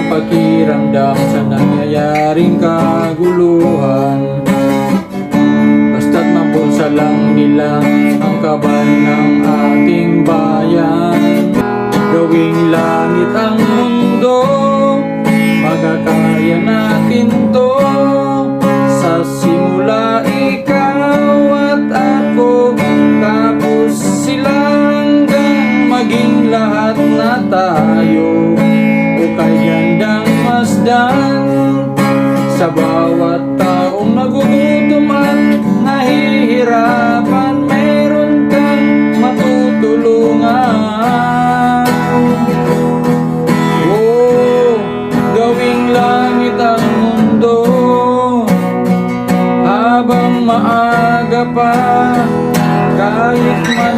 pakiramdam sa nangyayaring kaguluhan. Basta't mapulsa lang nila ang kabal ng ating bayan. Gawing langit ang mundo, magkakaya natin to. Sa simula ikaw at ako, tapos sila hanggang maging lahat na tayo. O kay gandang masdan sa bawat taong nagugutom at nahihirapan, meron kang matutulungan. Oh, gawing langit ang mundo habang maaga pa, kahit man